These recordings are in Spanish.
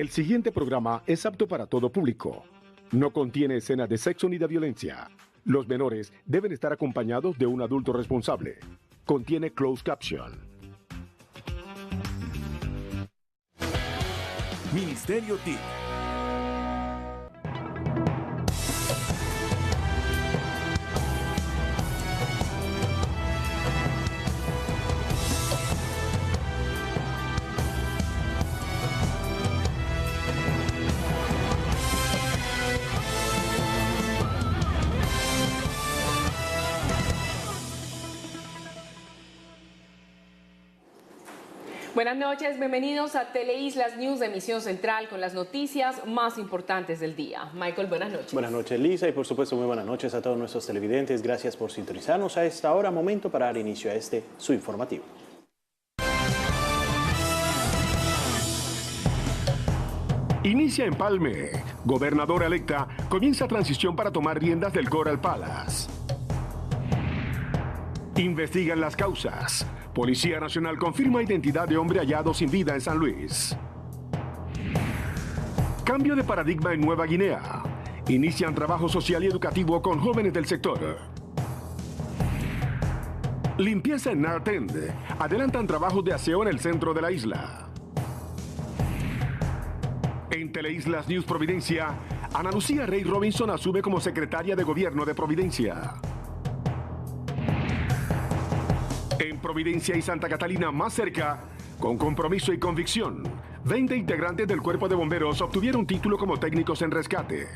El siguiente programa es apto para todo público. No contiene escenas de sexo ni de violencia. Los menores deben estar acompañados de un adulto responsable. Contiene closed caption. Ministerio TIC. Buenas noches, bienvenidos a TeleislasNews de Emisión Central con las noticias más importantes del día. Michael, buenas noches. Buenas noches, Lisa, y por supuesto muy buenas noches a todos nuestros televidentes. Gracias por sintonizarnos a esta hora, momento para dar inicio a su informativo. Inicia Empalme. Gobernadora electa comienza transición para tomar riendas del Coral Palace. Investigan las causas. Policía Nacional confirma identidad de hombre hallado sin vida en San Luis. Cambio de paradigma en Nueva Guinea. Inician trabajo social y educativo con jóvenes del sector. Limpieza en North End. Adelantan trabajos de aseo en el centro de la isla. En TeleislasNews Providencia, Ana Lucía Rey Robinson asume como secretaria de Gobierno de Providencia. En Providencia y Santa Catalina más cerca, con compromiso y convicción, 20 integrantes del Cuerpo de Bomberos obtuvieron título como técnicos en rescate.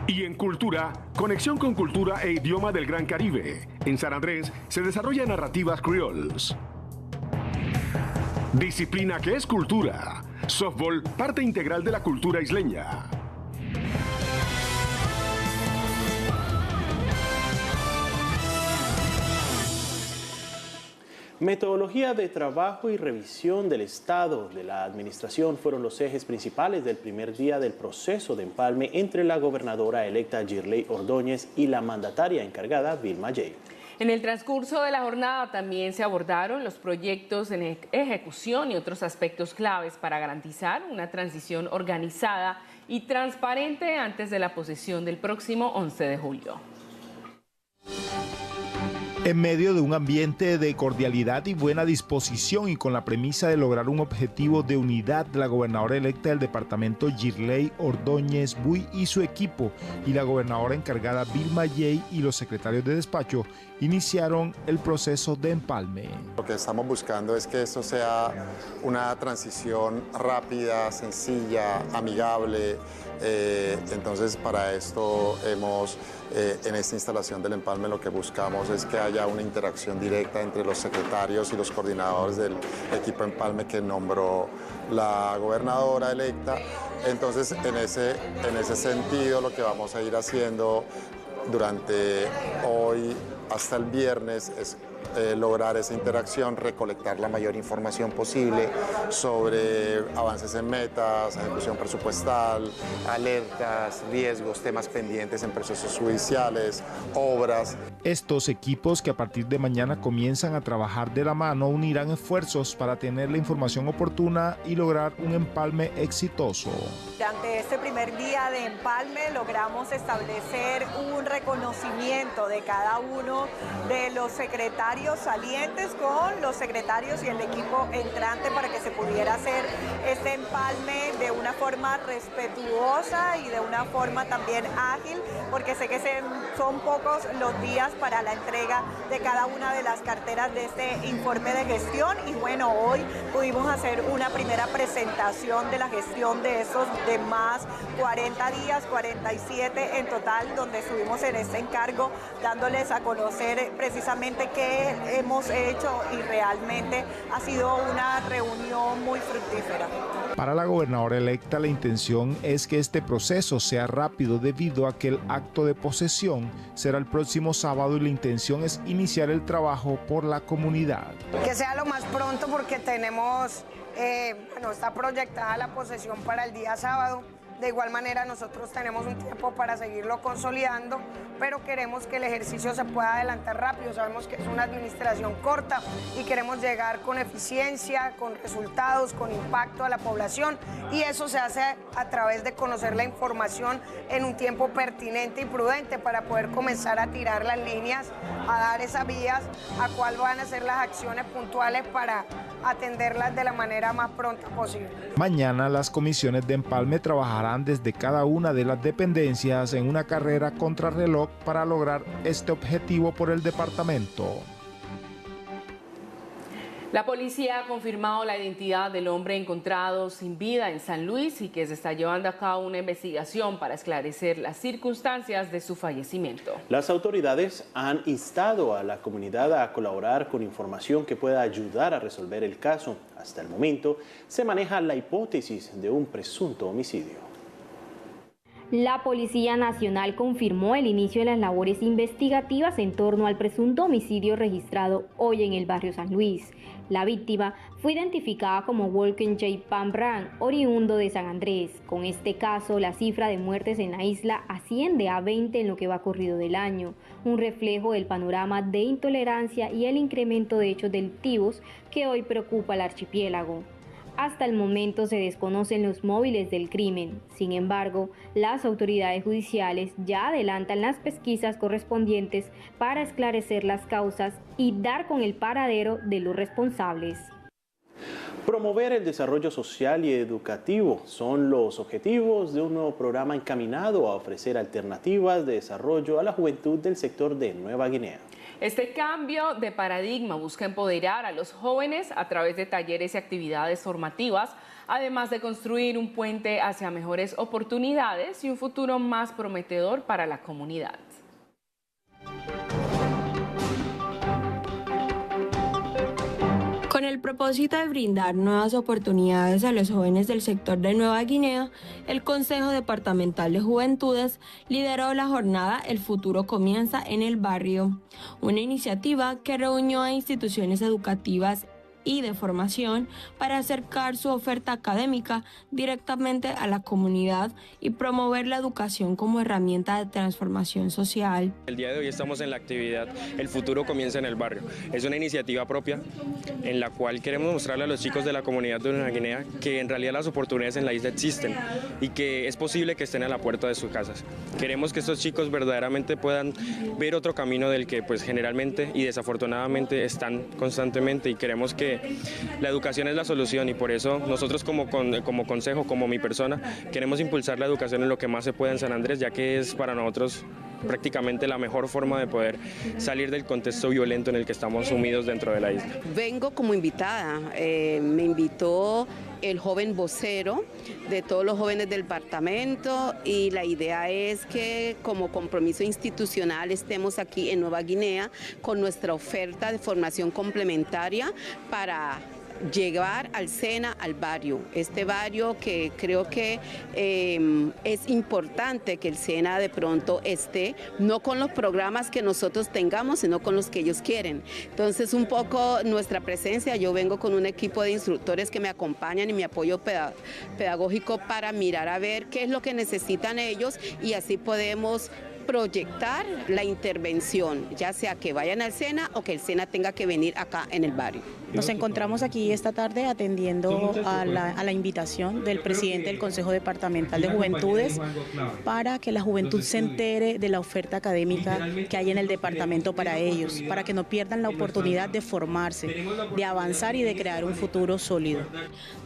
Y en Cultura, conexión con cultura e idioma del Gran Caribe. En San Andrés se desarrollan narrativas creoles. Disciplina que es cultura. Softball, parte integral de la cultura isleña. Metodología de trabajo y revisión del Estado de la Administración fueron los ejes principales del primer día del proceso de empalme entre la gobernadora electa Girley Ordóñez y la mandataria encargada Vilma Yey. En el transcurso de la jornada también se abordaron los proyectos en ejecución y otros aspectos claves para garantizar una transición organizada y transparente antes de la posesión del próximo 11 de julio. En medio de un ambiente de cordialidad y buena disposición y con la premisa de lograr un objetivo de unidad, la gobernadora electa del departamento Girley Ordóñez Buy y su equipo y la gobernadora encargada Vilma Yey y los secretarios de despacho iniciaron el proceso de empalme. Lo que estamos buscando es que esto sea una transición rápida, sencilla, amigable. Entonces para esto en esta instalación del empalme lo que buscamos es que haya una interacción directa entre los secretarios y los coordinadores del equipo empalme que nombró la gobernadora electa. Entonces en ese sentido lo que vamos a ir haciendo durante hoy hasta el viernes es lograr esa interacción, recolectar la mayor información posible sobre avances en metas, ejecución presupuestal, alertas, riesgos, temas pendientes en procesos judiciales, obras. Estos equipos que a partir de mañana comienzan a trabajar de la mano unirán esfuerzos para tener la información oportuna y lograr un empalme exitoso. Durante este primer día de empalme logramos establecer un reconocimiento de cada uno de los secretarios salientes con los secretarios y el equipo entrante para que se pudiera hacer este empalme de una forma respetuosa y de una forma también ágil, porque sé que son pocos los días para la entrega de cada una de las carteras de este informe de gestión y bueno, hoy pudimos hacer una primera presentación de la gestión de esos demás 40 días, 47 en total, donde estuvimos en este encargo dándoles a conocer precisamente qué hemos hecho y realmente ha sido una reunión muy fructífera. Para la gobernadora electa, la intención es que este proceso sea rápido debido a que el acto de posesión será el próximo sábado y la intención es iniciar el trabajo por la comunidad. Que sea lo más pronto porque tenemos, está proyectada la posesión para el día sábado De igual manera nosotros tenemos un tiempo para seguirlo consolidando, pero queremos que el ejercicio se pueda adelantar rápido. Sabemos que es una administración corta y queremos llegar con eficiencia, con resultados, con impacto a la población, y eso se hace a través de conocer la información en un tiempo pertinente y prudente para poder comenzar a tirar las líneas, a dar esas vías a cuál van a ser las acciones puntuales para atenderlas de la manera más pronta posible. Mañana las comisiones de empalme trabajarán desde cada una de las dependencias en una carrera contrarreloj para lograr este objetivo por el departamento. La policía ha confirmado la identidad del hombre encontrado sin vida en San Luis y que se está llevando a cabo una investigación para esclarecer las circunstancias de su fallecimiento. Las autoridades han instado a la comunidad a colaborar con información que pueda ayudar a resolver el caso. Hasta el momento se maneja la hipótesis de un presunto homicidio. La Policía Nacional confirmó el inicio de las labores investigativas en torno al presunto homicidio registrado hoy en el barrio San Luis. La víctima fue identificada como Walken J. Pambran, oriundo de San Andrés. Con este caso, la cifra de muertes en la isla asciende a 20 en lo que va corrido del año, un reflejo del panorama de intolerancia y el incremento de hechos delictivos que hoy preocupa al archipiélago. Hasta el momento se desconocen los móviles del crimen. Sin embargo, las autoridades judiciales ya adelantan las pesquisas correspondientes para esclarecer las causas y dar con el paradero de los responsables. Promover el desarrollo social y educativo son los objetivos de un nuevo programa encaminado a ofrecer alternativas de desarrollo a la juventud del sector de Nueva Guinea. Este cambio de paradigma busca empoderar a los jóvenes a través de talleres y actividades formativas, además de construir un puente hacia mejores oportunidades y un futuro más prometedor para la comunidad. Con el propósito de brindar nuevas oportunidades a los jóvenes del sector de Nueva Guinea, el Consejo Departamental de Juventudes lideró la jornada El Futuro Comienza en el Barrio, una iniciativa que reunió a instituciones educativas y de formación para acercar su oferta académica directamente a la comunidad y promover la educación como herramienta de transformación social. El día de hoy estamos en la actividad El Futuro Comienza en el Barrio. Es una iniciativa propia en la cual queremos mostrarle a los chicos de la comunidad de Nueva Guinea que en realidad las oportunidades en la isla existen y que es posible que estén a la puerta de sus casas. Queremos que estos chicos verdaderamente puedan ver otro camino del que pues generalmente y desafortunadamente están constantemente, y queremos que la educación es la solución, y por eso nosotros como consejo, como mi persona, queremos impulsar la educación en lo que más se pueda en San Andrés, ya que es para nosotros prácticamente la mejor forma de poder salir del contexto violento en el que estamos sumidos dentro de la isla. Vengo como invitada, me invitó el joven vocero de todos los jóvenes del departamento, y la idea es que como compromiso institucional estemos aquí en Nueva Guinea con nuestra oferta de formación complementaria para llevar al SENA al barrio, este barrio que creo que es importante que el SENA de pronto esté, no con los programas que nosotros tengamos, sino con los que ellos quieren. Entonces un poco nuestra presencia, yo vengo con un equipo de instructores que me acompañan y mi apoyo pedagógico para mirar a ver qué es lo que necesitan ellos, y así podemos proyectar la intervención, ya sea que vayan al SENA o que el SENA tenga que venir acá en el barrio. Nos encontramos aquí esta tarde atendiendo a la invitación del presidente del Consejo Departamental de Juventudes para que la juventud se entere de la oferta académica que hay en el departamento para ellos, para que no pierdan la oportunidad de formarse, de avanzar y de crear un futuro sólido.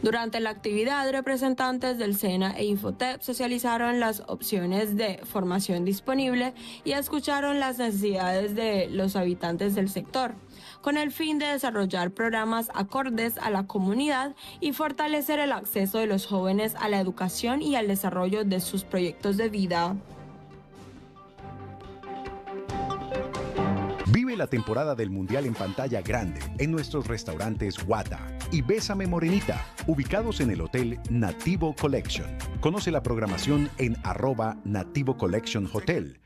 Durante la actividad, representantes del SENA e Infotep socializaron las opciones de formación disponibles y escucharon las necesidades de los habitantes del sector, con el fin de desarrollar programas acordes a la comunidad y fortalecer el acceso de los jóvenes a la educación y al desarrollo de sus proyectos de vida. Vive la temporada del Mundial en pantalla grande en nuestros restaurantes Guata y Bésame Morenita, ubicados en el Hotel Nativo Collection. Conoce la programación en @Nativo Collection Hotel.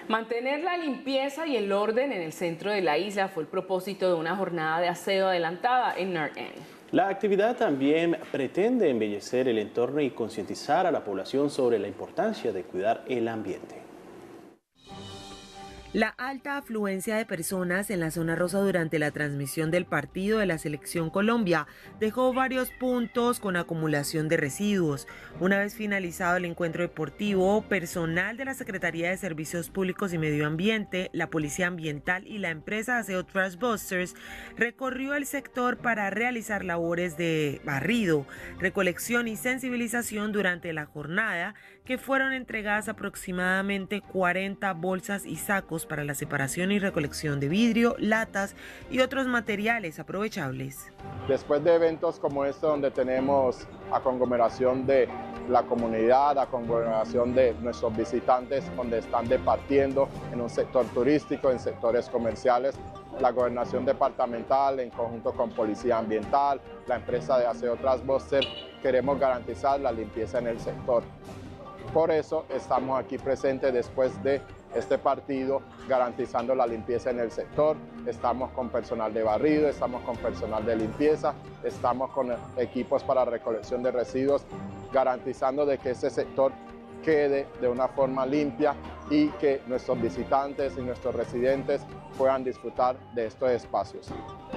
Mantener la limpieza y el orden en el centro de la isla fue el propósito de una jornada de aseo adelantada en North End. La actividad también pretende embellecer el entorno y concientizar a la población sobre la importancia de cuidar el ambiente. La alta afluencia de personas en la zona rosa durante la transmisión del partido de la Selección Colombia dejó varios puntos con acumulación de residuos. Una vez finalizado el encuentro deportivo, personal de la Secretaría de Servicios Públicos y Medio Ambiente, la Policía Ambiental y la empresa Aseo Trash Busters recorrió el sector para realizar labores de barrido, recolección y sensibilización durante la jornada, que fueron entregadas aproximadamente 40 bolsas y sacos para la separación y recolección de vidrio, latas y otros materiales aprovechables. Después de eventos como este, donde tenemos a conglomeración de la comunidad, a conglomeración de nuestros visitantes, donde están departiendo en un sector turístico, en sectores comerciales, la gobernación departamental en conjunto con Policía Ambiental, la empresa de Aseo Trash Busters, queremos garantizar la limpieza en el sector. Por eso estamos aquí presentes después de este partido, garantizando la limpieza en el sector. Estamos con personal de barrido, estamos con personal de limpieza, estamos con equipos para recolección de residuos, garantizando de que ese sector quede de una forma limpia y que nuestros visitantes y nuestros residentes puedan disfrutar de estos espacios.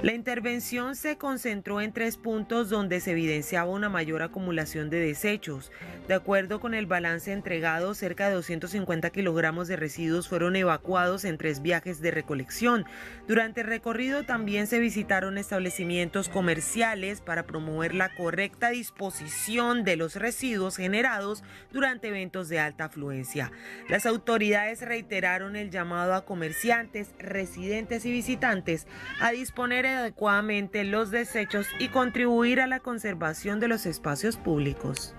La intervención se concentró en 3 puntos donde se evidenciaba una mayor acumulación de desechos. De acuerdo con el balance entregado, cerca de 250 kilogramos de residuos fueron evacuados en 3 viajes de recolección. Durante el recorrido también se visitaron establecimientos comerciales para promover la correcta disposición de los residuos generados durante eventos de alta afluencia. Las autoridades reiteraron el llamado a comerciantes, residentes y visitantes a disponer adecuadamente los desechos y contribuir a la conservación de los espacios públicos.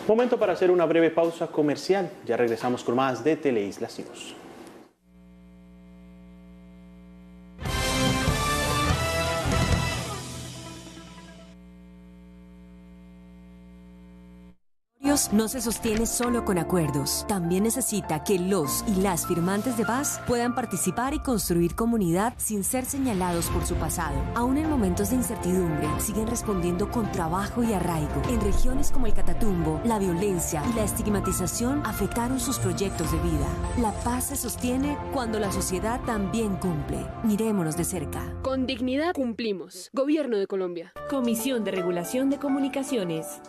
Momento para hacer una breve pausa comercial. Ya regresamos con más de TeleislasNews. No se sostiene solo con acuerdos. También necesita que los y las firmantes de paz puedan participar y construir comunidad sin ser señalados por su pasado. Aún en momentos de incertidumbre, siguen respondiendo con trabajo y arraigo. En regiones como el Catatumbo, la violencia y la estigmatización afectaron sus proyectos de vida. La paz se sostiene cuando la sociedad también cumple. Mirémonos de cerca. Con dignidad cumplimos. Gobierno de Colombia. Comisión de Regulación de Comunicaciones.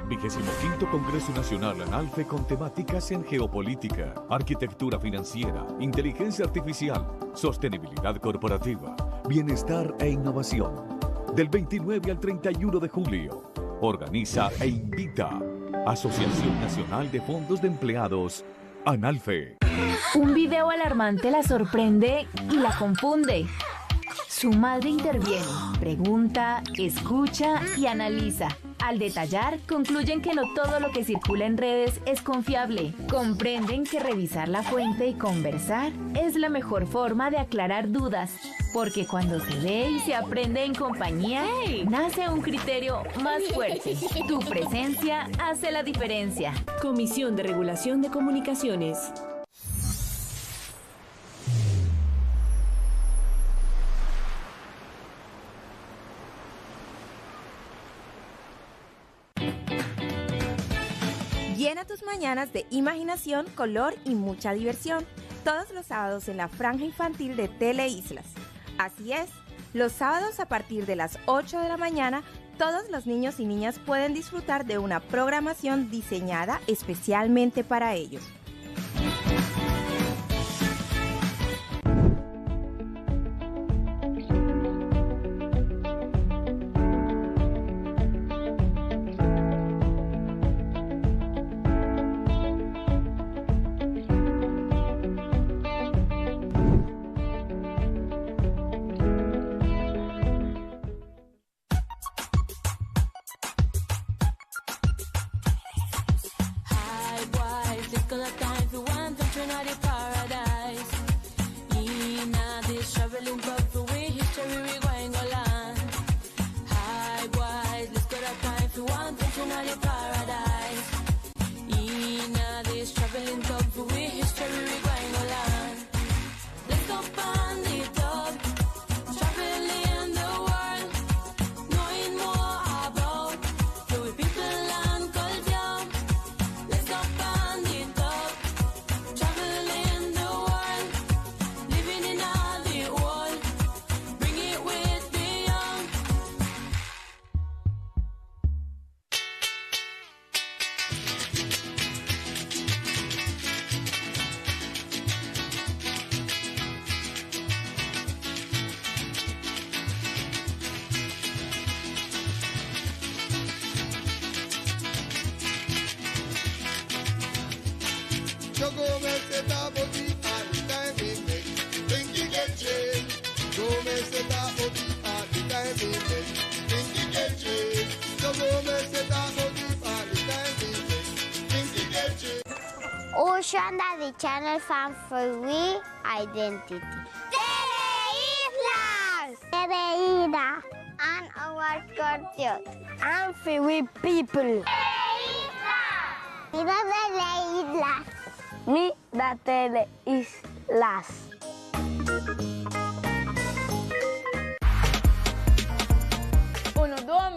25º Congreso Nacional ANALFE con temáticas en geopolítica, arquitectura financiera, inteligencia artificial, sostenibilidad corporativa, bienestar e innovación. Del 29 al 31 de julio, organiza e invita Asociación Nacional de Fondos de Empleados, ANALFE. Un video alarmante la sorprende y la confunde. Su madre interviene, pregunta, escucha y analiza. Al detallar, concluyen que no todo lo que circula en redes es confiable. Comprenden que revisar la fuente y conversar es la mejor forma de aclarar dudas, porque cuando se ve y se aprende en compañía, nace un criterio más fuerte. Tu presencia hace la diferencia. Comisión de Regulación de Comunicaciones. Llena tus mañanas de imaginación, color y mucha diversión. Todos los sábados en la franja infantil de Teleislas. Así es, los sábados a partir de las 8 de la mañana, todos los niños y niñas pueden disfrutar de una programación diseñada especialmente para ellos. Let's go find the dog. Traveling Ocean that the channel found free identity. Teleislas! Teleislas! And our culture. And free people. Teleislas! Mira Teleislas. Mira Teleislas.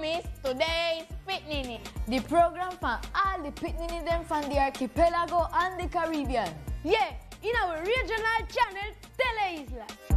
Miss today's picnic. The program for all the picnic them from the archipelago and the Caribbean. Yeah, in our regional channel, Teleislas.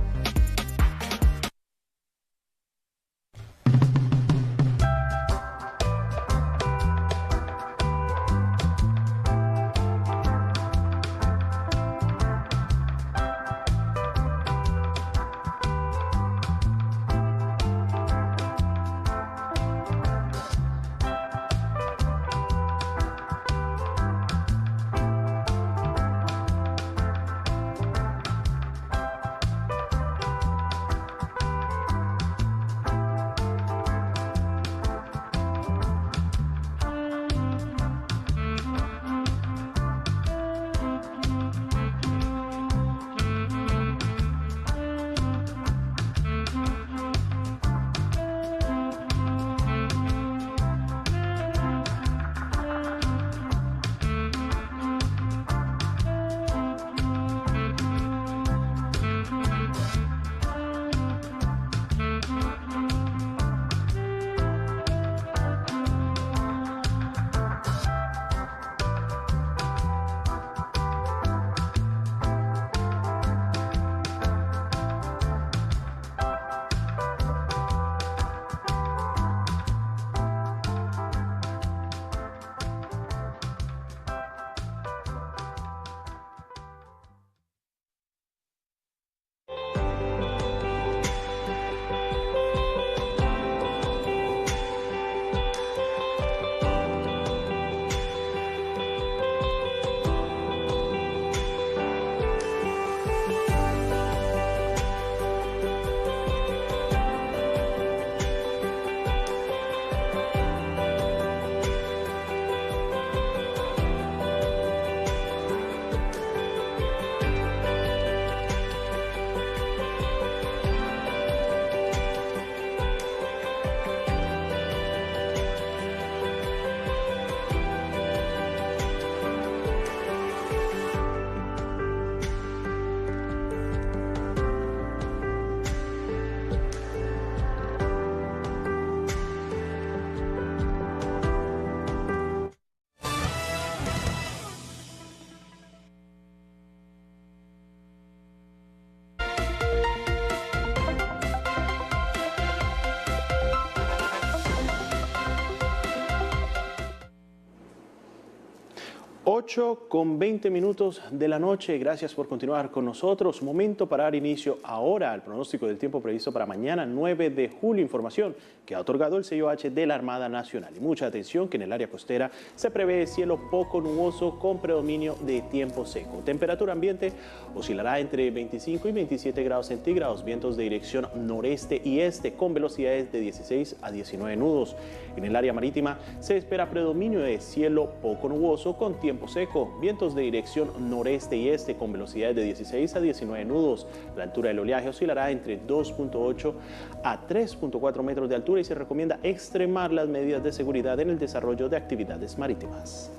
Con 20 minutos de la noche. Gracias por continuar con nosotros. Momento para dar inicio ahora al pronóstico del tiempo previsto para mañana 9 de julio. Información que ha otorgado el sello H de la Armada Nacional. Y mucha atención que en el área costera se prevé cielo poco nuboso con predominio de tiempo seco. Temperatura ambiente oscilará entre 25 y 27 grados centígrados. Vientos de dirección noreste y este con velocidades de 16 a 19 nudos. En el área marítima se espera predominio de cielo poco nuboso con tiempo seco, vientos de dirección noreste y este con velocidades de 16 a 19 nudos. La altura del oleaje oscilará entre 2.8 a 3.4 metros de altura y se recomienda extremar las medidas de seguridad en el desarrollo de actividades marítimas.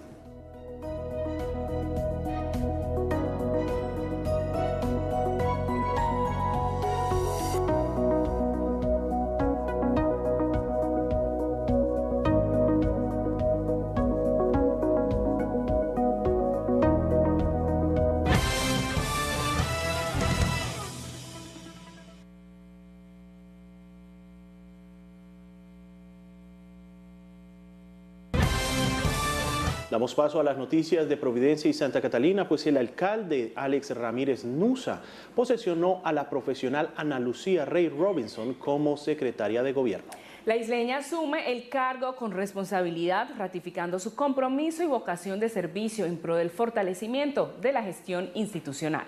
Damos paso a las noticias de Providencia y Santa Catalina, pues el alcalde Alex Ramírez Nusa posesionó a la profesional Ana Lucía Rey Robinson como secretaria de gobierno. La isleña asume el cargo con responsabilidad, ratificando su compromiso y vocación de servicio en pro del fortalecimiento de la gestión institucional.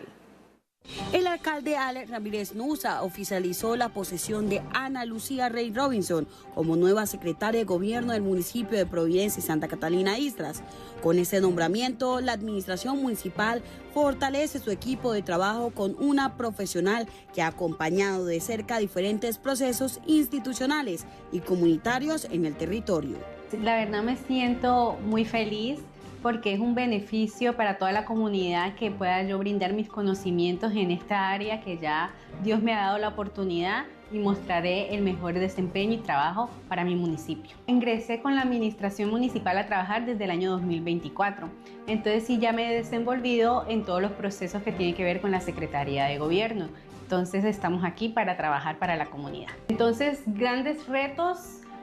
El alcalde Alex Ramírez Nusa oficializó la posesión de Ana Lucía Rey Robinson como nueva secretaria de gobierno del municipio de Providencia y Santa Catalina Islas. Con este nombramiento, la administración municipal fortalece su equipo de trabajo con una profesional que ha acompañado de cerca diferentes procesos institucionales y comunitarios en el territorio. La verdad me siento muy feliz, porque es un beneficio para toda la comunidad que pueda yo brindar mis conocimientos en esta área que ya Dios me ha dado la oportunidad y mostraré el mejor desempeño y trabajo para mi municipio. Ingresé con la administración municipal a trabajar desde el año 2024, entonces sí ya me he desenvolvido en todos los procesos que tienen que ver con la Secretaría de Gobierno. Entonces estamos aquí para trabajar para la comunidad. Entonces, grandes retos,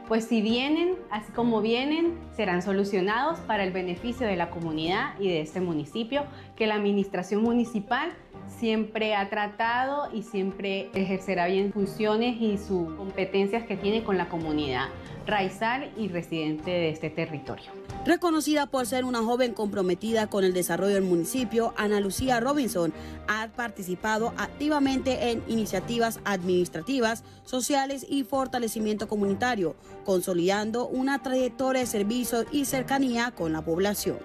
pues si vienen, así como vienen, serán solucionados para el beneficio de la comunidad y de este municipio, que la administración municipal siempre ha tratado y siempre ejercerá bien funciones y sus competencias que tiene con la comunidad raizal y residente de este territorio. Reconocida por ser una joven comprometida con el desarrollo del municipio, Ana Lucía Robinson ha participado activamente en iniciativas administrativas, sociales y fortalecimiento comunitario, consolidando una trayectoria de servicio y cercanía con la población.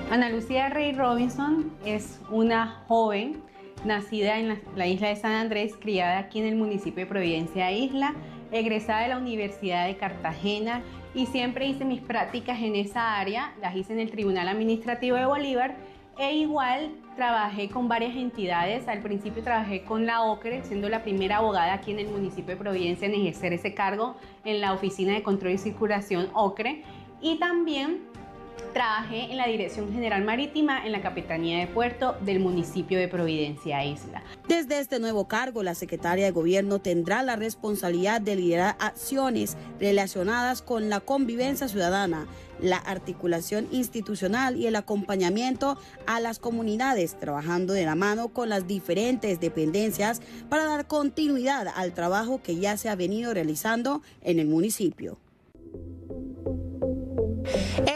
Ana Lucía Rey Robinson es una joven nacida en la isla de San Andrés, criada aquí en el municipio de Providencia Isla, egresada de la Universidad de Cartagena, y siempre hice mis prácticas en esa área, las hice en el Tribunal Administrativo de Bolívar, e igual trabajé con varias entidades. Al principio trabajé con la OCRE, siendo la primera abogada aquí en el municipio de Providencia en ejercer ese cargo en la Oficina de Control y Circulación OCRE, y también trabajé en la Dirección General Marítima en la Capitanía de Puerto del municipio de Providencia Isla. Desde este nuevo cargo, la secretaria de Gobierno tendrá la responsabilidad de liderar acciones relacionadas con la convivencia ciudadana, la articulación institucional y el acompañamiento a las comunidades, trabajando de la mano con las diferentes dependencias para dar continuidad al trabajo que ya se ha venido realizando en el municipio.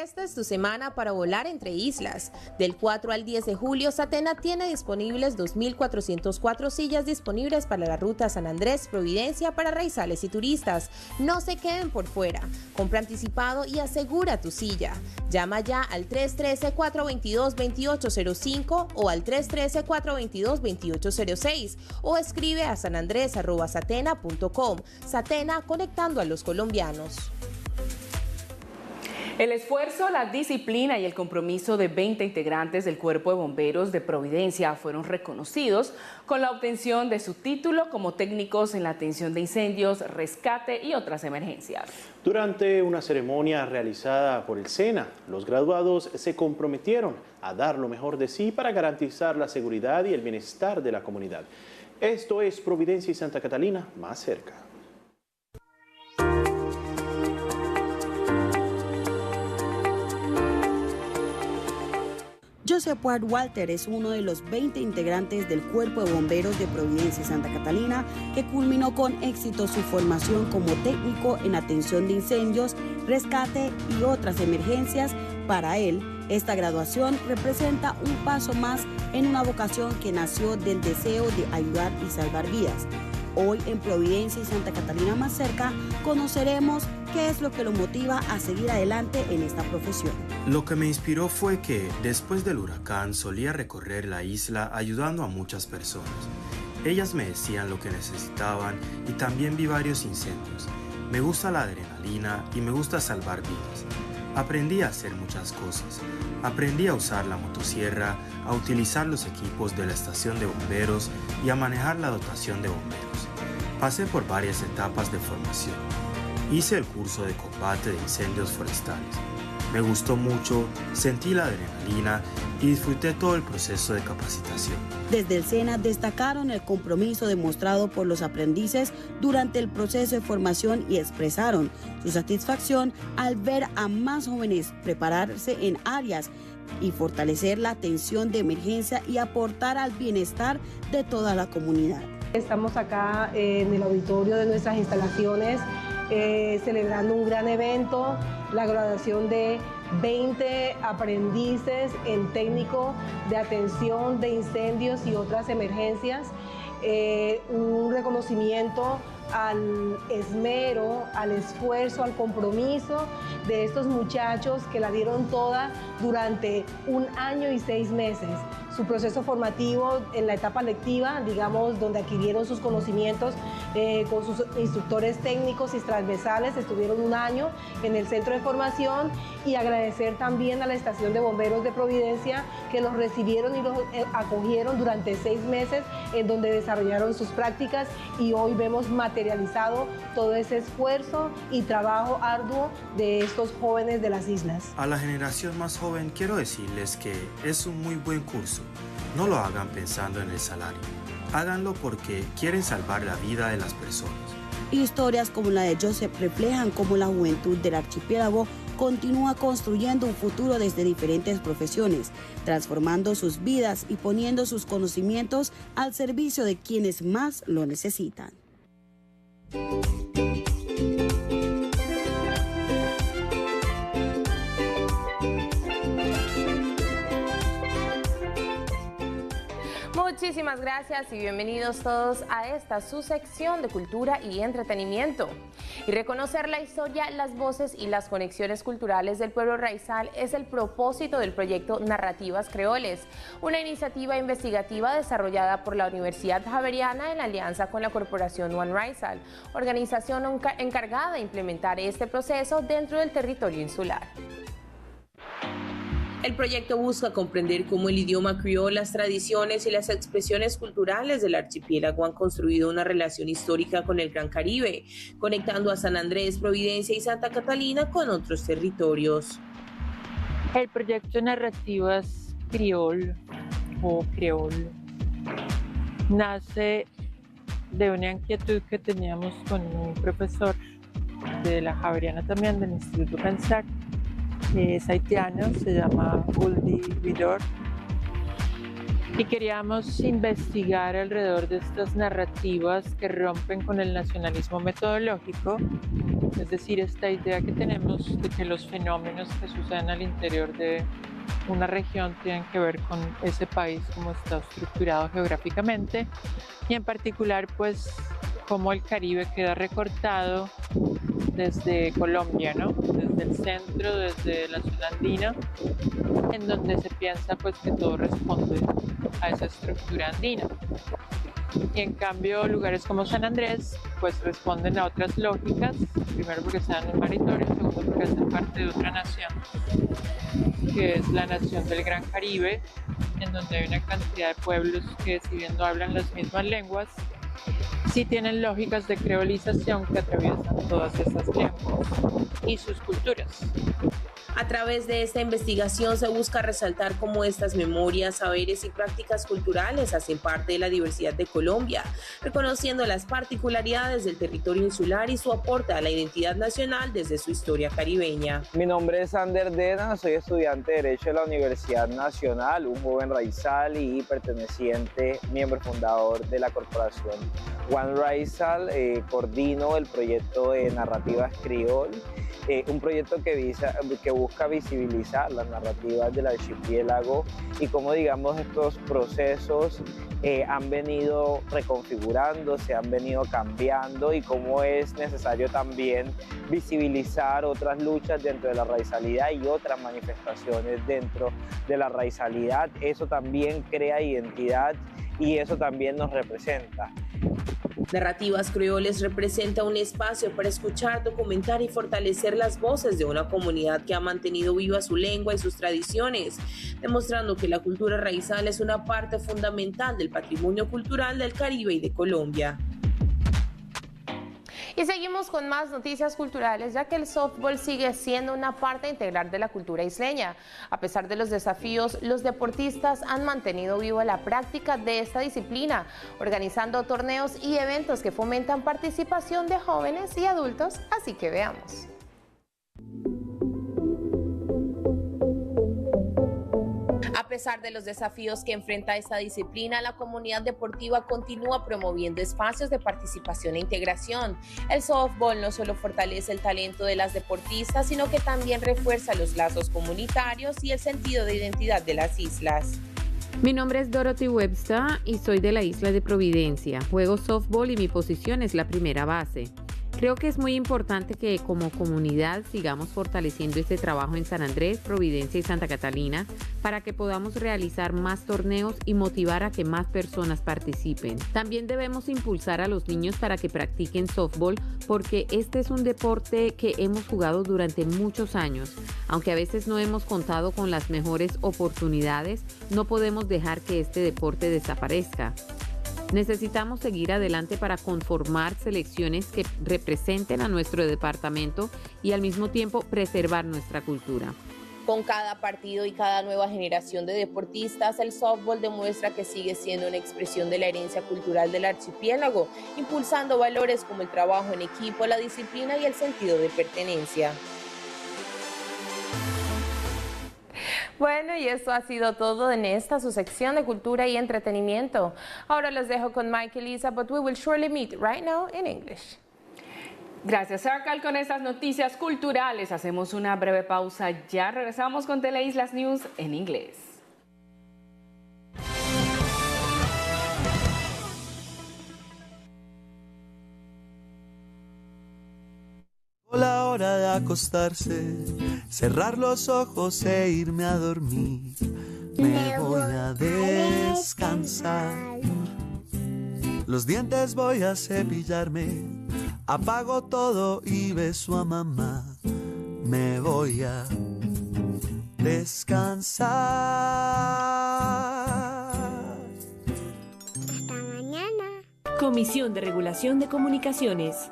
Esta es tu semana para volar entre islas. Del 4 al 10 de julio, Satena tiene disponibles 2.404 sillas disponibles para la ruta San Andrés-Providencia para raizales y turistas. No se queden por fuera. Compra anticipado y asegura tu silla. Llama ya al 313-422-2805 o al 313-422-2806 o escribe a sanandres@satena.com. Satena, conectando a los colombianos. El esfuerzo, la disciplina y el compromiso de 20 integrantes del Cuerpo de Bomberos de Providencia fueron reconocidos con la obtención de su título como técnicos en la atención de incendios, rescate y otras emergencias. Durante una ceremonia realizada por el SENA, los graduados se comprometieron a dar lo mejor de sí para garantizar la seguridad y el bienestar de la comunidad. Esto es Providencia y Santa Catalina más cerca. Joseph Ward Walter es uno de los 20 integrantes del Cuerpo de Bomberos de Providencia y Santa Catalina que culminó con éxito su formación como técnico en atención de incendios, rescate y otras emergencias. Para él, esta graduación representa un paso más en una vocación que nació del deseo de ayudar y salvar vidas. Hoy en Providencia y Santa Catalina más cerca conoceremos qué es lo que lo motiva a seguir adelante en esta profesión. Lo que me inspiró fue que después del huracán solía recorrer la isla ayudando a muchas personas. Ellas me decían lo que necesitaban y también vi varios incendios. Me gusta la adrenalina y me gusta salvar vidas. Aprendí a hacer muchas cosas. Aprendí a usar la motosierra, a utilizar los equipos de la estación de bomberos y a manejar la dotación de bomberos. Pasé por varias etapas de formación. Hice el curso de combate de incendios forestales. Me gustó mucho, sentí la adrenalina y disfruté todo el proceso de capacitación. Desde el SENA destacaron el compromiso demostrado por los aprendices durante el proceso de formación y expresaron su satisfacción al ver a más jóvenes prepararse en áreas y fortalecer la atención de emergencia y aportar al bienestar de toda la comunidad. Estamos acá en el auditorio de nuestras instalaciones celebrando un gran evento, la graduación de 20 aprendices en técnico de atención de incendios y otras emergencias, un reconocimiento al esmero, al esfuerzo, al compromiso de estos muchachos que la dieron toda durante 1 año y 6 meses. Su proceso formativo en la etapa lectiva, digamos, donde adquirieron sus conocimientos con sus instructores técnicos y transversales, estuvieron 1 año en el centro de formación, y agradecer también a la estación de bomberos de Providencia que los recibieron y los acogieron durante 6 meses en donde desarrollaron sus prácticas, y hoy vemos materializado todo ese esfuerzo y trabajo arduo de estos jóvenes de las islas. A la generación más joven quiero decirles que es un muy buen curso. No lo hagan pensando en el salario. Háganlo porque quieren salvar la vida de las personas. Historias como la de Joseph reflejan cómo la juventud del archipiélago continúa construyendo un futuro desde diferentes profesiones, transformando sus vidas y poniendo sus conocimientos al servicio de quienes más lo necesitan. Muchísimas gracias y bienvenidos todos a esta su sección de cultura y entretenimiento. Y reconocer la historia, las voces y las conexiones culturales del pueblo raizal es el propósito del proyecto Narrativas Creoles, una iniciativa investigativa desarrollada por la Universidad Javeriana en alianza con la corporación One Raizal, organización encargada de implementar este proceso dentro del territorio insular. El proyecto busca comprender cómo el idioma criol, las tradiciones y las expresiones culturales del archipiélago han construido una relación histórica con el Gran Caribe, conectando a San Andrés, Providencia y Santa Catalina con otros territorios. El proyecto Narrativas Criol o Creol nace de una inquietud que teníamos con un profesor de la Javeriana también, del Instituto Pensar, que es haitiano, se llama Uldi Vidor, y queríamos investigar alrededor de estas narrativas que rompen con el nacionalismo metodológico, es decir, esta idea que tenemos de que los fenómenos que suceden al interior de una región tienen que ver con ese país, como está estructurado geográficamente, y en particular pues cómo el Caribe queda recortado desde Colombia, ¿no? Desde el centro, desde la zona andina, en donde se piensa pues que todo responde a esa estructura andina. Y en cambio lugares como San Andrés pues responden a otras lógicas, primero porque están en un territorio, segundo porque hacen parte de otra nación, que es la nación del Gran Caribe, en donde hay una cantidad de pueblos que si bien no hablan las mismas lenguas, sí tienen lógicas de creolización que atraviesan todas esas lenguas y sus culturas. A través de esta investigación se busca resaltar cómo estas memorias, saberes y prácticas culturales hacen parte de la diversidad de Colombia, reconociendo las particularidades del territorio insular y su aporte a la identidad nacional desde su historia caribeña. Mi nombre es Ander Dena, soy estudiante de Derecho de la Universidad Nacional, un joven raizal y perteneciente, miembro fundador de la corporación One Raizal. Coordino el proyecto de Narrativas Criol, un proyecto que busca visibilizar las narrativas del archipiélago y cómo, digamos, estos procesos han venido reconfigurando, se han venido cambiando, y cómo es necesario también visibilizar otras luchas dentro de la raizalidad y otras manifestaciones dentro de la raizalidad. Eso también crea identidad y eso también nos representa. Narrativas Creoles representa un espacio para escuchar, documentar y fortalecer las voces de una comunidad que ha mantenido viva su lengua y sus tradiciones, demostrando que la cultura raizal es una parte fundamental del patrimonio cultural del Caribe y de Colombia. Y seguimos con más noticias culturales, ya que el softball sigue siendo una parte integral de la cultura isleña. A pesar de los desafíos, los deportistas han mantenido viva la práctica de esta disciplina, organizando torneos y eventos que fomentan participación de jóvenes y adultos, así que veamos. A A pesar de los desafíos que enfrenta esta disciplina, la comunidad deportiva continúa promoviendo espacios de participación e integración. El softball no solo fortalece el talento de las deportistas, sino que también refuerza los lazos comunitarios y el sentido de identidad de las islas. Mi nombre es Dorothy Webster y soy de la isla de Providencia. Juego softball y mi posición es la primera base. Creo que es muy importante que como comunidad sigamos fortaleciendo este trabajo en San Andrés, Providencia y Santa Catalina para que podamos realizar más torneos y motivar a que más personas participen. También debemos impulsar a los niños para que practiquen softball porque este es un deporte que hemos jugado durante muchos años. Aunque a veces no hemos contado con las mejores oportunidades, no podemos dejar que este deporte desaparezca. Necesitamos seguir adelante para conformar selecciones que representen a nuestro departamento y al mismo tiempo preservar nuestra cultura. Con cada partido y cada nueva generación de deportistas, el softball demuestra que sigue siendo una expresión de la herencia cultural del archipiélago, impulsando valores como el trabajo en equipo, la disciplina y el sentido de pertenencia. Bueno, y eso ha sido todo en esta, su sección de cultura y entretenimiento. Ahora los dejo con Mike y Lisa, but we will surely meet right now in English. Gracias, Sarkal. Con estas noticias culturales hacemos una breve pausa. Ya regresamos con Teleislas News en inglés. La hora de acostarse, cerrar los ojos e irme a dormir. Me voy a descansar. Los dientes voy a cepillarme, apago todo y beso a mamá. Me voy a descansar. Hasta mañana. Comisión de Regulación de Comunicaciones.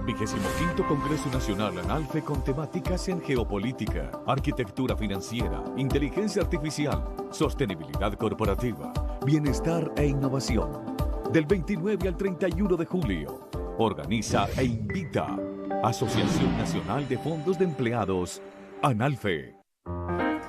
25º Congreso Nacional ANALFE con temáticas en geopolítica, arquitectura financiera, inteligencia artificial, sostenibilidad corporativa, bienestar e innovación. Del 29 al 31 de julio, organiza e invita Asociación Nacional de Fondos de Empleados, ANALFE.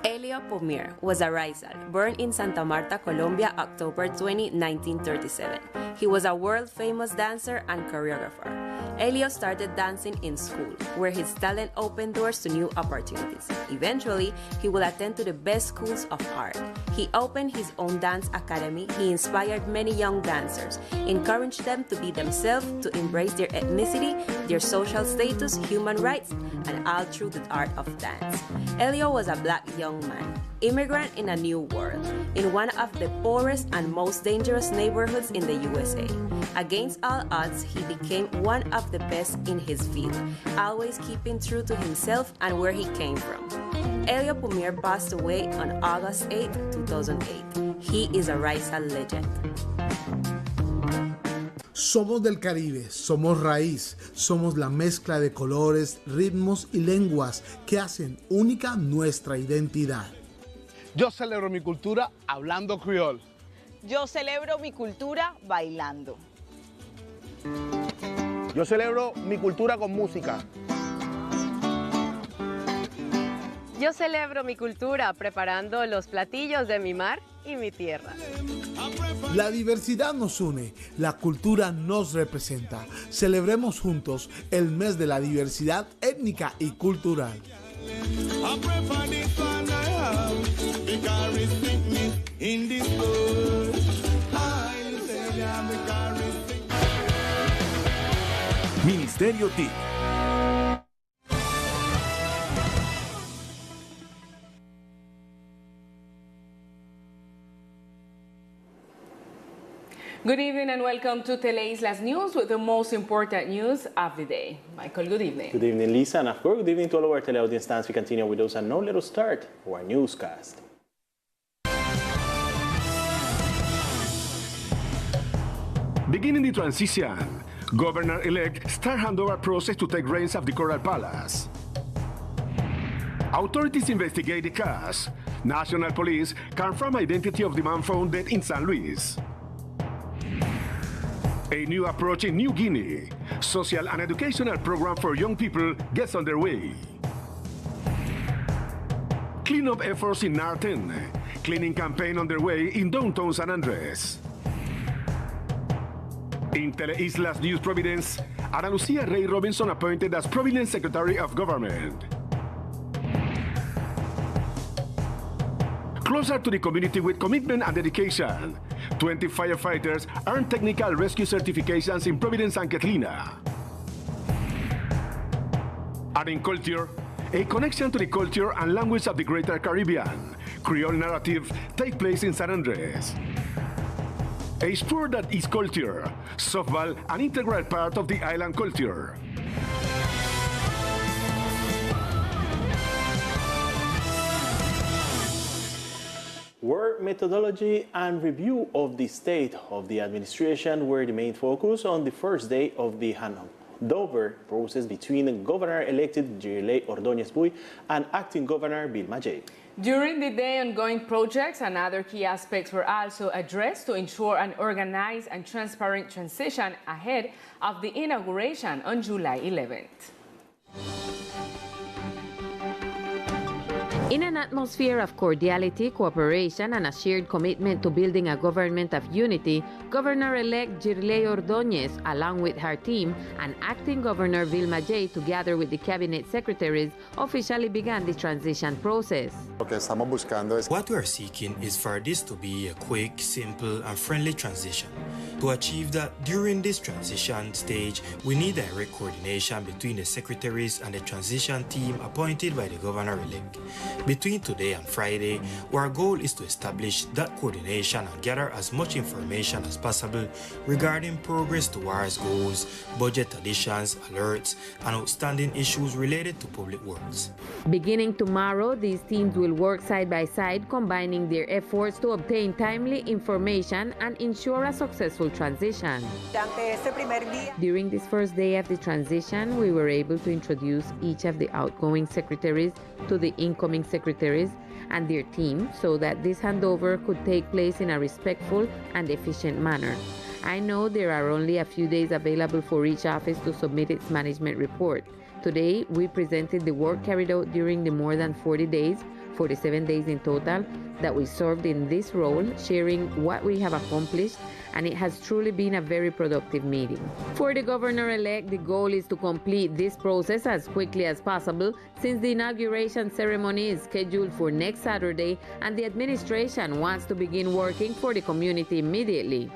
Elio Pomir was a Raizal born in Santa Marta, Colombia, October 20, 1937. He was a world-famous dancer and choreographer. Elio started dancing in school, where his talent opened doors to new opportunities. Eventually, he would attend to the best schools of art. He opened his own dance academy. He inspired many young dancers, encouraged them to be themselves, to embrace their ethnicity, their social status, human rights, and all through the art of dance. Elio was a black young man, immigrant in a new world, in one of the poorest and most dangerous neighborhoods in the USA. Against all odds, he became one of the best in his field, always keeping true to himself and where he came from. Elio Pomir passed away on August 8, 2008. He is a Raizal legend. Somos del Caribe, somos raíz, somos la mezcla de colores, ritmos y lenguas que hacen única nuestra identidad. Yo celebro mi cultura hablando criol. Yo celebro mi cultura bailando. Yo celebro mi cultura con música. Yo celebro mi cultura preparando los platillos de mi mar y mi tierra. La diversidad nos une, la cultura nos representa. Celebremos juntos el mes de la diversidad étnica y cultural. Ministerio TIC. Good evening and welcome to Teleislas News with the most important news of the day. Michael, good evening. Good evening, Lisa, and of course, good evening to all of our teleaudience fans. We continue with those, and now let us start our newscast. Beginning the transition, Governor-elect start handover process to take reins of the Coral Palace. Authorities investigate the case. National Police confirm identity of the man found dead in San Luis. A new approach in New Guinea. Social and educational program for young people gets underway. Cleanup efforts in Narten. Cleaning campaign underway in downtown San Andres. In TeleislasNews Providence, Ana Lucia Rey Robinson appointed as Providence Secretary of Government. Closer to the community with commitment and dedication. 20 firefighters earned technical rescue certifications in Providence and Catlina. And in culture, a connection to the culture and language of the Greater Caribbean. Creole narrative take place in San Andres. A sport that is culture, softball an integral part of the island culture. Work methodology and review of the state of the administration were the main focus on the first day of the handover process between Governor-elected Jirley Ordóñez Puy and Acting Governor Vilma Jay. During the day, ongoing projects and other key aspects were also addressed to ensure an organized and transparent transition ahead of the inauguration on July 11th. In an atmosphere of cordiality, cooperation, and a shared commitment to building a government of unity, Governor-elect Jirley Ordóñez, along with her team, and Acting Governor Vilma Jay, together with the cabinet secretaries, officially began the transition process. What we are seeking is for this to be a quick, simple, and friendly transition. To achieve that, during this transition stage, we need direct coordination between the secretaries and the transition team appointed by the governor-elect. Between today and Friday, our goal is to establish that coordination and gather as much information as possible regarding progress towards goals, budget additions, alerts, and outstanding issues related to public works. Beginning tomorrow, these teams will work side by side, combining their efforts to obtain timely information and ensure a successful transition. During this first day of the transition, we were able to introduce each of the outgoing secretaries to the incoming secretaries and their team so that this handover could take place in a respectful and efficient manner. I know there are only a few days available for each office to submit its management report. Today, we presented the work carried out during the more than 40 days, 47 days in total, that we served in this role, sharing what we have accomplished, and it has truly been a very productive meeting. For the governor-elect, the goal is to complete this process as quickly as possible, since the inauguration ceremony is scheduled for next Saturday and the administration wants to begin working for the community immediately.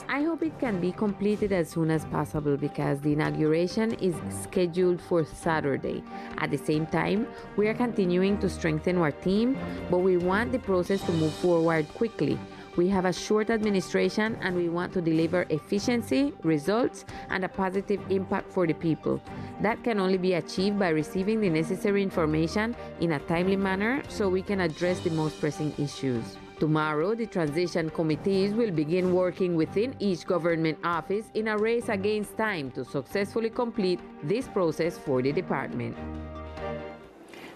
I hope it can be completed as soon as possible because the inauguration is scheduled for Saturday. At the same time, we are continuing to strengthen our team, but we want the process to move forward quickly. We have a short administration and we want to deliver efficiency, results, and a positive impact for the people. That can only be achieved by receiving the necessary information in a timely manner so we can address the most pressing issues. Tomorrow, the transition committees will begin working within each government office in a race against time to successfully complete this process for the department.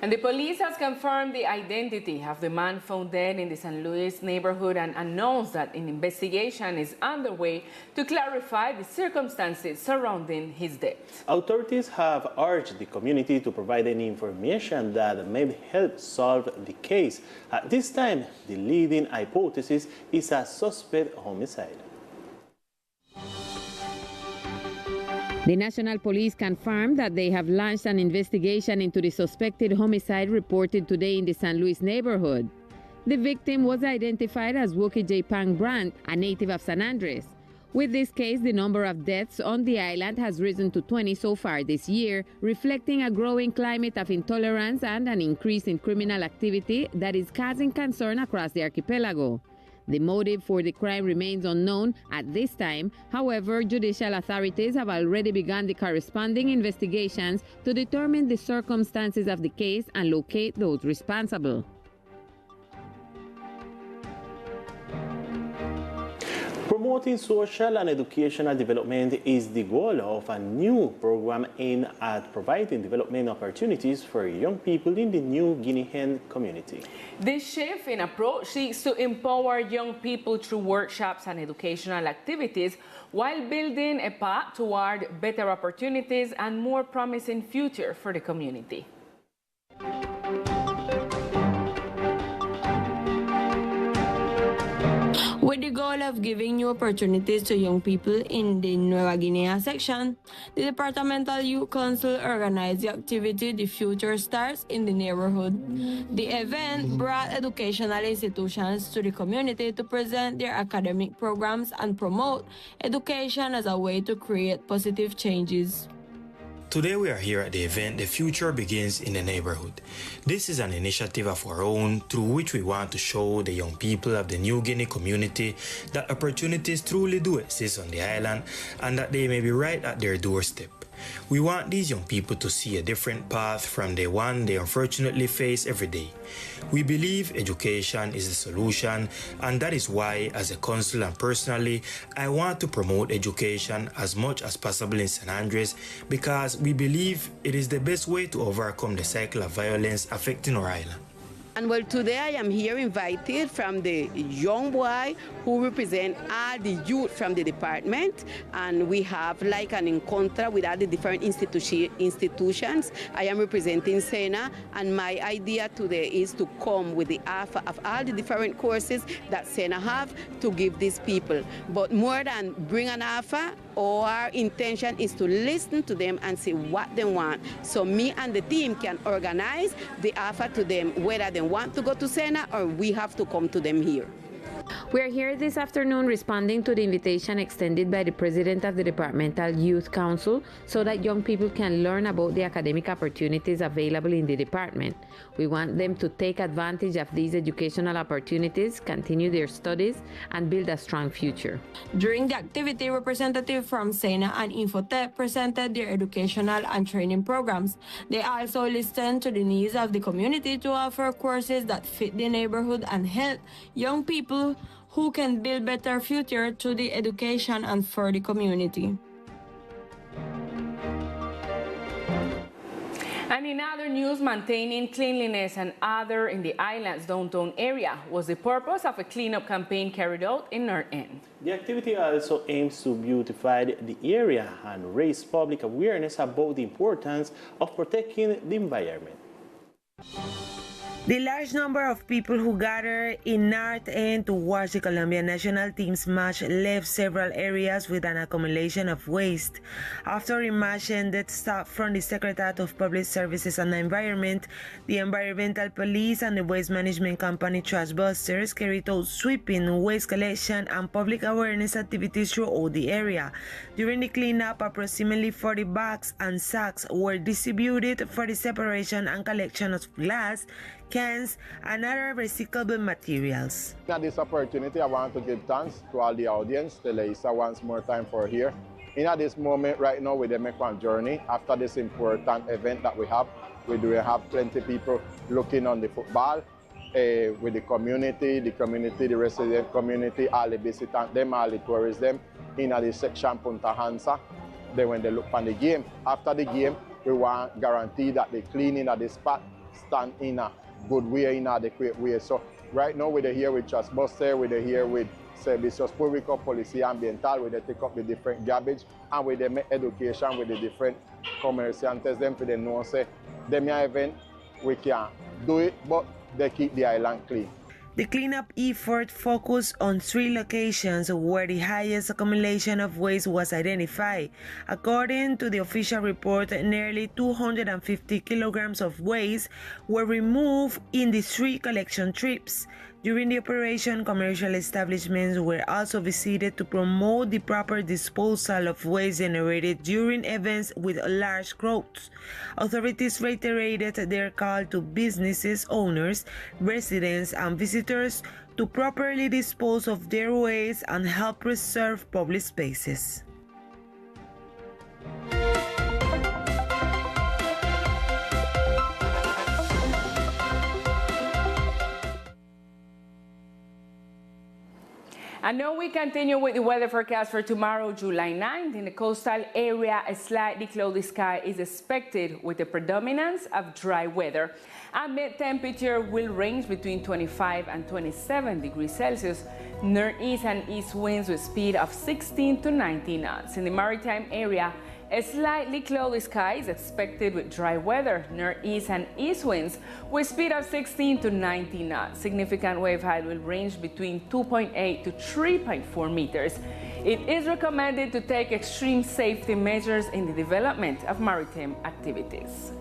And the police has confirmed the identity of the man found dead in the San Luis neighborhood and announced that an investigation is underway to clarify the circumstances surrounding his death. Authorities have urged the community to provide any information that may help solve the case. At this time, the leading hypothesis is a suspect homicide. The National Police confirmed that they have launched an investigation into the suspected homicide reported today in the San Luis neighborhood. The victim was identified as Wookie J. Pang Brandt, a native of San Andres. With this case, the number of deaths on the island has risen to 20 so far this year, reflecting a growing climate of intolerance and an increase in criminal activity that is causing concern across the archipelago. The motive for the crime remains unknown at this time. However, judicial authorities have already begun the corresponding investigations to determine the circumstances of the case and locate those responsible. Promoting social and educational development is the goal of a new program aimed at providing development opportunities for young people in the New Guinean community. This shift in approach seeks to empower young people through workshops and educational activities while building a path toward better opportunities and more promising future for the community. of giving new opportunities to young people in the Nueva Guinea section, the Departmental Youth Council organized the activity The Future Starts in the Neighborhood. The event brought educational institutions to the community to present their academic programs and promote education as a way to create positive changes. Today we are here at the event The Future Begins in the Neighborhood. This is an initiative of our own through which we want to show the young people of the New Guinea community that opportunities truly do exist on the island and that they may be right at their doorstep. We want these young people to see a different path from the one they unfortunately face every day. We believe education is the solution, and that is why, as a council and personally, I want to promote education as much as possible in San Andres because we believe it is the best way to overcome the cycle of violence affecting our island. And well, today I am here invited from the young boy who represent all the youth from the department, and we have like an encounter with all the different institutions. I am representing SENA, and my idea today is to come with the offer of all the different courses that SENA have to give these people. But more than bring an offer, our intention is to listen to them and see what they want. So me and the team can organize the offer to them, whether they want to go to SENA or we have to come to them here. We are here this afternoon responding to the invitation extended by the President of the Departmental Youth Council so that young people can learn about the academic opportunities available in the department. We want them to take advantage of these educational opportunities, continue their studies, and build a strong future. During the activity, representatives from SENA and Infotech presented their educational and training programs. They also listened to the needs of the community to offer courses that fit the neighborhood and help young people who can build better future to the education and for the community. And in other news, maintaining cleanliness and order in the island's downtown area was the purpose of a cleanup campaign carried out in North End. The activity also aims to beautify the area and raise public awareness about the importance of protecting the environment. The large number of people who gathered in North End to watch the Colombian national team's match left several areas with an accumulation of waste. After remarching that staff from the Secretariat of Public Services and the Environment, the environmental police and the waste management company Trash Busters carried out sweeping, waste collection, and public awareness activities throughout the area. During the cleanup, approximately 40 bags and sacks were distributed for the separation and collection of glass, cans, and other recyclable materials. At this opportunity, I want to give thanks to all the audience, Teleisa once more time for here. In this moment right now, we make one journey. After this important event that we do have plenty of people looking on the football with the community, the resident community, all the visitors, them, all the tourists, them, in the section Punta Hansa. Then when they look on the game, after the game, we want guarantee that the cleaning of the spot stand in a good way, in adequate way. So right now we're here with Trash Buster, we're here with Servicios Públicos, Policía Ambiental, where they take up the different garbage, and where they make education with the different commerciantes, them for the know say, them event, we can do it, but they keep the island clean. The cleanup effort focused on 3 locations where the highest accumulation of waste was identified. According to the official report, nearly 250 kilograms of waste were removed in the 3 collection trips. During the operation, commercial establishments were also visited to promote the proper disposal of waste generated during events with large crowds. Authorities reiterated their call to businesses owners, residents, and visitors to properly dispose of their waste and help preserve public spaces. And now we continue with the weather forecast for tomorrow, July 9th. In the coastal area, a slightly cloudy sky is expected with the predominance of dry weather. Ambient temperature will range between 25 and 27 degrees Celsius. Northeast and east winds with speed of 16 to 19 knots. In the maritime area, Slightly cloudy skies expected with dry weather, northeast and east winds with speed of 16 to 19 knots. Significant wave height will range between 2.8 to 3.4 meters. It is recommended to take extreme safety measures in the development of maritime activities.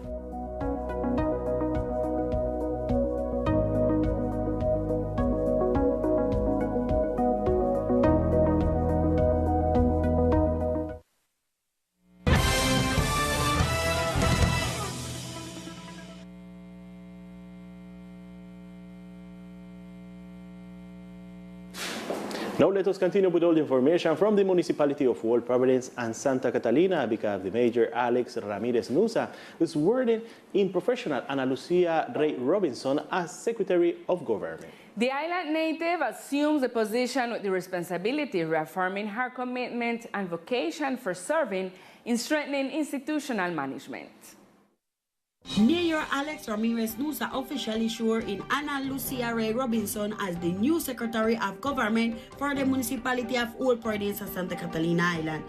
Now let us continue with all the information from the municipality of Old Providence and Santa Catalina, because the Mayor Alex Ramirez Nusa was sworn in professional Ana Lucia Rey Robinson as Secretary of Government. The island native assumes the position with the responsibility, reaffirming her commitment and vocation for serving in strengthening institutional management. Mayor Alex Ramirez Nusa officially swore in Ana Lucia Rey Robinson as the new Secretary of Government for the municipality of Old Providence and Santa Catalina Island.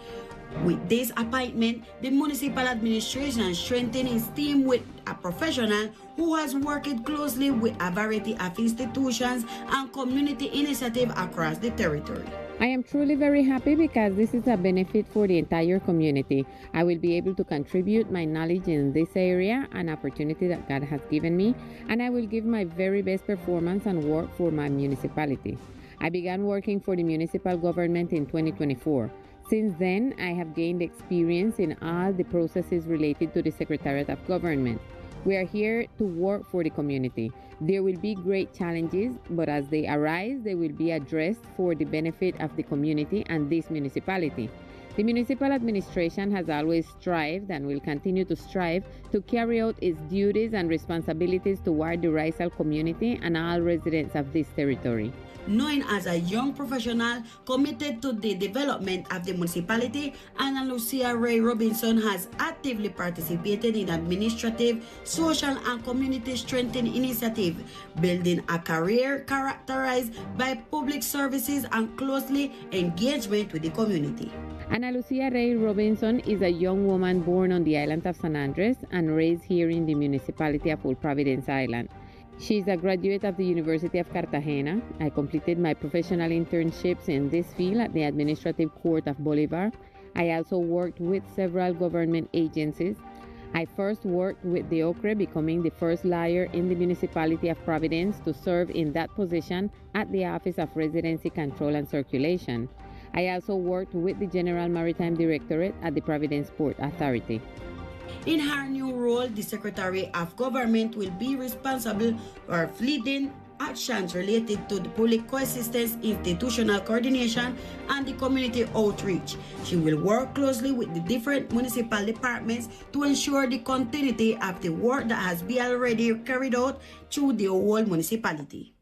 With this appointment, the municipal administration strengthened its team with a professional who has worked closely with a variety of institutions and community initiatives across the territory. I am truly very happy because this is a benefit for the entire community. I will be able to contribute my knowledge in this area, an opportunity that God has given me, and I will give my very best performance and work for my municipality. I began working for the municipal government in 2024. Since then, I have gained experience in all the processes related to the Secretariat of Government. We are here to work for the community. There will be great challenges, but as they arise, they will be addressed for the benefit of the community and this municipality. The municipal administration has always strived and will continue to strive to carry out its duties and responsibilities toward the Rizal community and all residents of this territory. Known as a young professional committed to the development of the municipality, Ana Lucia Rey Robinson has actively participated in administrative, social, and community strengthening initiatives, building a career characterized by public services and closely engagement with the community. Ana Lucia Rey Robinson is a young woman born on the island of San Andres and raised here in the municipality of Old Providence Island. She is a graduate of the University of Cartagena. I completed my professional internships in this field at the Administrative Court of Bolivar. I also worked with several government agencies. I first worked with the OCRE, becoming the first lawyer in the municipality of Providence to serve in that position at the Office of Residency Control and Circulation. I also worked with the General Maritime Directorate at the Providence Port Authority. In her new role, the Secretary of Government will be responsible for leading actions related to the public coexistence, institutional coordination, and the community outreach. She will work closely with the different municipal departments to ensure the continuity of the work that has been already carried out through the whole municipality.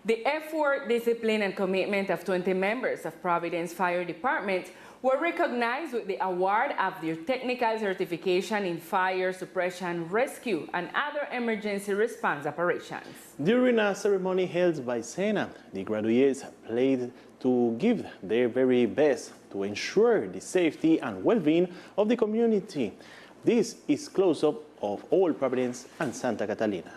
The effort, discipline, and commitment of 20 members of Providence Fire Department were recognized with the award of their technical certification in fire suppression, rescue, and other emergency response operations. During a ceremony held by Sena, the graduates pledged to give their very best to ensure the safety and well-being of the community. This is close-up of Old Providence and Santa Catalina.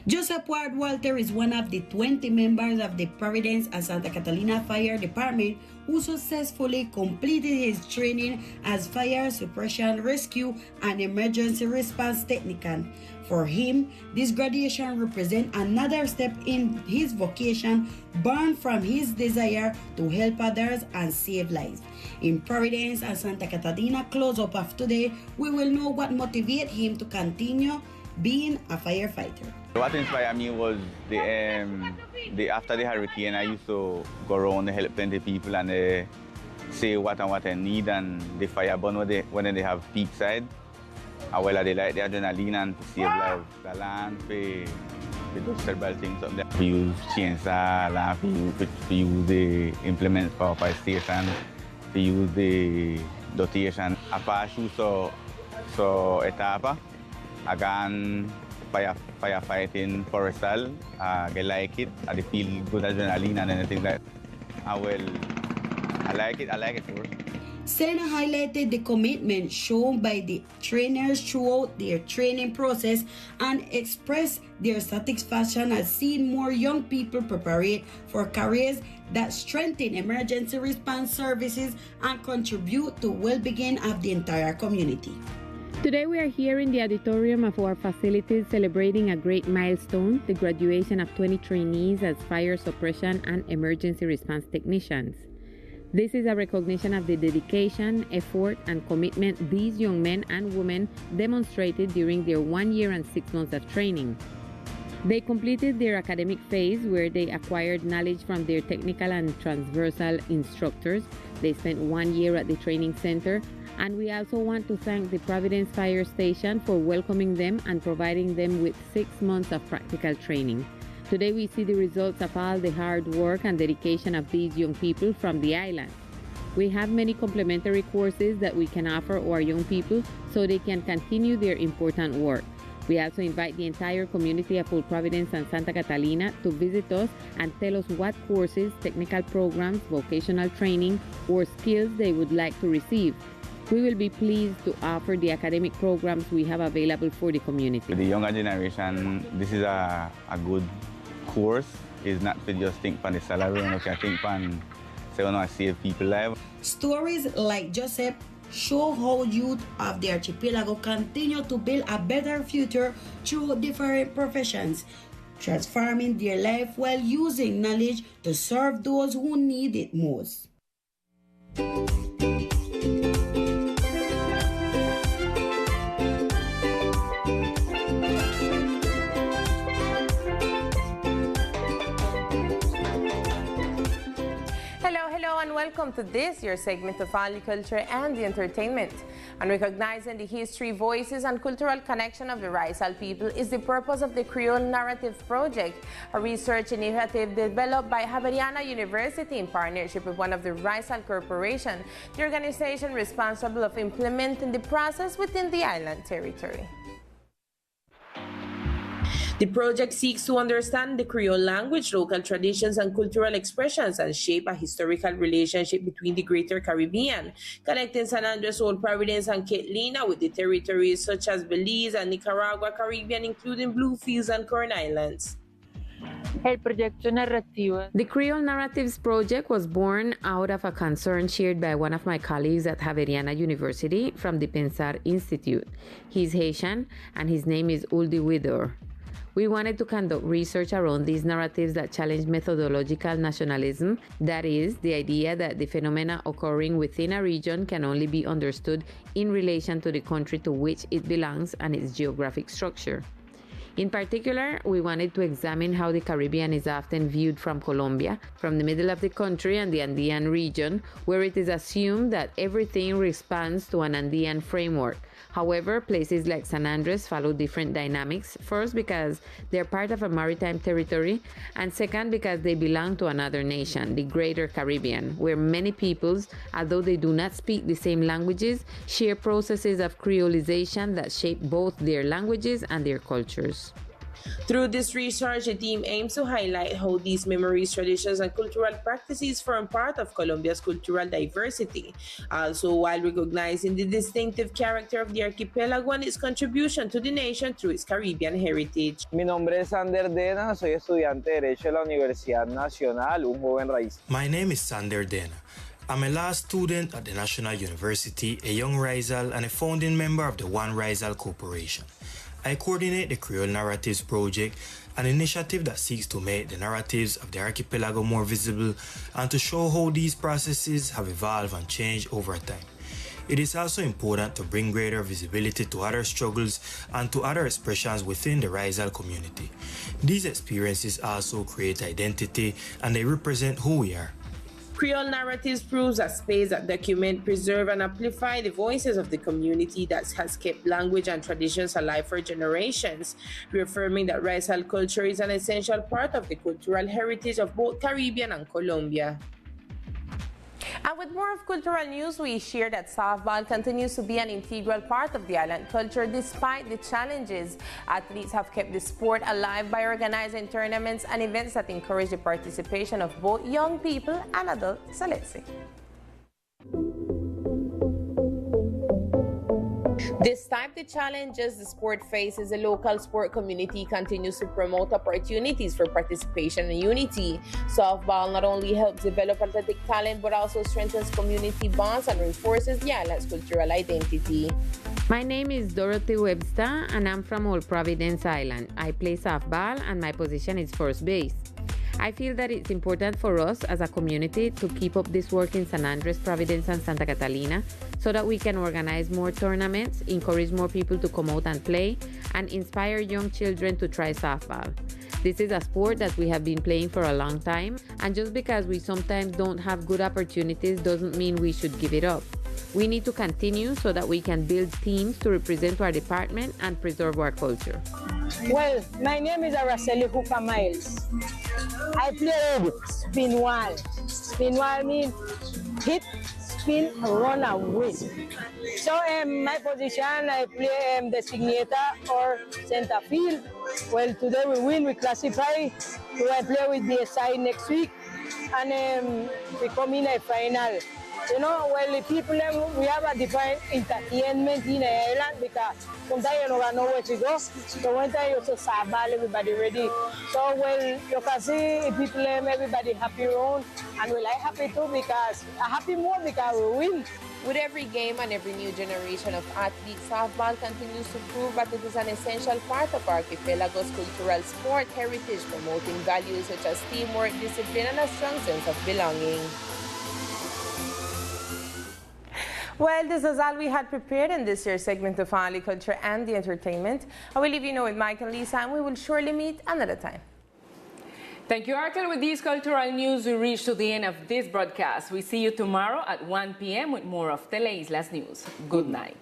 Joseph Ward Walter is one of the 20 members of the Providence and Santa Catalina Fire Department who successfully completed his training as fire suppression, rescue, and emergency response technician. For him, this graduation represents another step in his vocation, born from his desire to help others and save lives. In Providence and Santa Catalina close-up of today, we will know what motivated him to continue being a firefighter. What inspired me was after the hurricane, I used to go around and help plenty people and say what I need, and the fire burn when they have peak side. Well, they like the adrenaline and to save lives. The land, to do several things up there. We use chainsaw, we use the implements for fire station, we use the dotation. Apa so etapa, agan firefighting forestal. I like it. I feel good adrenaline and anything like that. I like it first. Selena highlighted the commitment shown by the trainers throughout their training process and expressed their satisfaction at seeing more young people prepare for careers that strengthen emergency response services and contribute to well-being of the entire community. Today we are here in the auditorium of our facilities celebrating a great milestone, the graduation of 20 trainees as fire suppression and emergency response technicians. This is a recognition of the dedication, effort, and commitment these young men and women demonstrated during their 1 year and 6 months of training. They completed their academic phase where they acquired knowledge from their technical and transversal instructors. They spent 1 year at the training center, and we also want to thank the Providence Fire Station for welcoming them and providing them with 6 months of practical training. Today we see the results of all the hard work and dedication of these young people from the island. We have many complementary courses that we can offer our young people so they can continue their important work. We also invite the entire community of Old Providence and Santa Catalina to visit us and tell us what courses, technical programs, vocational training, or skills they would like to receive. We will be pleased to offer the academic programs we have available for the community. For the younger generation, this is a good course. It's not to just think on the salary, you can think on save people lives. Stories like Joseph show how youth of the archipelago continue to build a better future through different professions, transforming their life while using knowledge to serve those who need it most. And welcome to this, your segment of family culture and the entertainment. And recognizing the history, voices, and cultural connection of the Rizal people is the purpose of the Creole Narrative Project, a research initiative developed by Javeriana University in partnership with one of the Rizal Corporation, the organization responsible of implementing the process within the island territory. The project seeks to understand the Creole language, local traditions, and cultural expressions and shape a historical relationship between the Greater Caribbean, connecting San Andres, Old Providence, and Catalina with the territories such as Belize and Nicaragua Caribbean, including Bluefields and Corn Islands. The Creole Narratives Project was born out of a concern shared by one of my colleagues at Javeriana University from the Pensar Institute. He's Haitian, and his name is Uldi Widor. We wanted to conduct research around these narratives that challenge methodological nationalism, that is, the idea that the phenomena occurring within a region can only be understood in relation to the country to which it belongs and its geographic structure. In particular, we wanted to examine how the Caribbean is often viewed from Colombia, from the middle of the country and the Andean region, where it is assumed that everything responds to an Andean framework. However, places like San Andres follow different dynamics, first because they're part of a maritime territory, and second because they belong to another nation, the Greater Caribbean, where many peoples, although they do not speak the same languages, share processes of creolization that shape both their languages and their cultures. Through this research, the team aims to highlight how these memories, traditions, and cultural practices form part of Colombia's cultural diversity, also while recognizing the distinctive character of the archipelago and its contribution to the nation through its Caribbean heritage. Mi nombre es Sander Dena, soy estudiante de Derecho de la Universidad Nacional, un joven raíz. My name is Sander Dena. I'm a law student at the National University, a young Rizal, and a founding member of the One Rizal Corporation. I coordinate the Creole Narratives Project, an initiative that seeks to make the narratives of the archipelago more visible and to show how these processes have evolved and changed over time. It is also important to bring greater visibility to other struggles and to other expressions within the Rizal community. These experiences also create identity and they represent who we are. Creole Narratives proves a space that document, preserve, and amplify the voices of the community that has kept language and traditions alive for generations, reaffirming that Rizal culture is an essential part of the cultural heritage of both Caribbean and Colombia. And with more of cultural news, we share that softball continues to be an integral part of the island culture despite the challenges. Athletes have kept the sport alive by organizing tournaments and events that encourage the participation of both young people and adults. So let's see. Despite the challenges the sport faces, the local sport community continues to promote opportunities for participation and unity. Softball not only helps develop athletic talent, but also strengthens community bonds and reinforces the island's cultural identity. My name is Dorothy Webster, and I'm from Old Providence Island. I play softball, and my position is first base. I feel that it's important for us as a community to keep up this work in San Andres, Providence, and Santa Catalina so that we can organize more tournaments, encourage more people to come out and play, and inspire young children to try softball. This is a sport that we have been playing for a long time, and just because we sometimes don't have good opportunities doesn't mean we should give it up. We need to continue so that we can build teams to represent our department and preserve our culture. Well, my name is Araceli Hooker Miles. I play spin wall. Spin wall means hit, spin, run, and win. So my position, I play designator or center field. Well, today we win, we classify. So I play with the side next week, and we come in a final. You know, well, the people, we have a different entertainment in the island because sometimes you don't know where to go. So one time you also softball, everybody ready. So, well, you can see people, everybody happy around. And we like happy too because, happy more because we win. With every game and every new generation of athletes, softball continues to prove that it is an essential part of our archipelago's cultural sport heritage, promoting values such as teamwork, discipline, and a strong sense of belonging. Well, this is all we had prepared in this year's segment of Family Culture and the Entertainment. I will leave you now with Mike and Lisa, and we will surely meet another time. Thank you, Arkel. With these cultural news, we reach to the end of this broadcast. We see you tomorrow at 1 p.m. with more of TeleislasNews. Good night.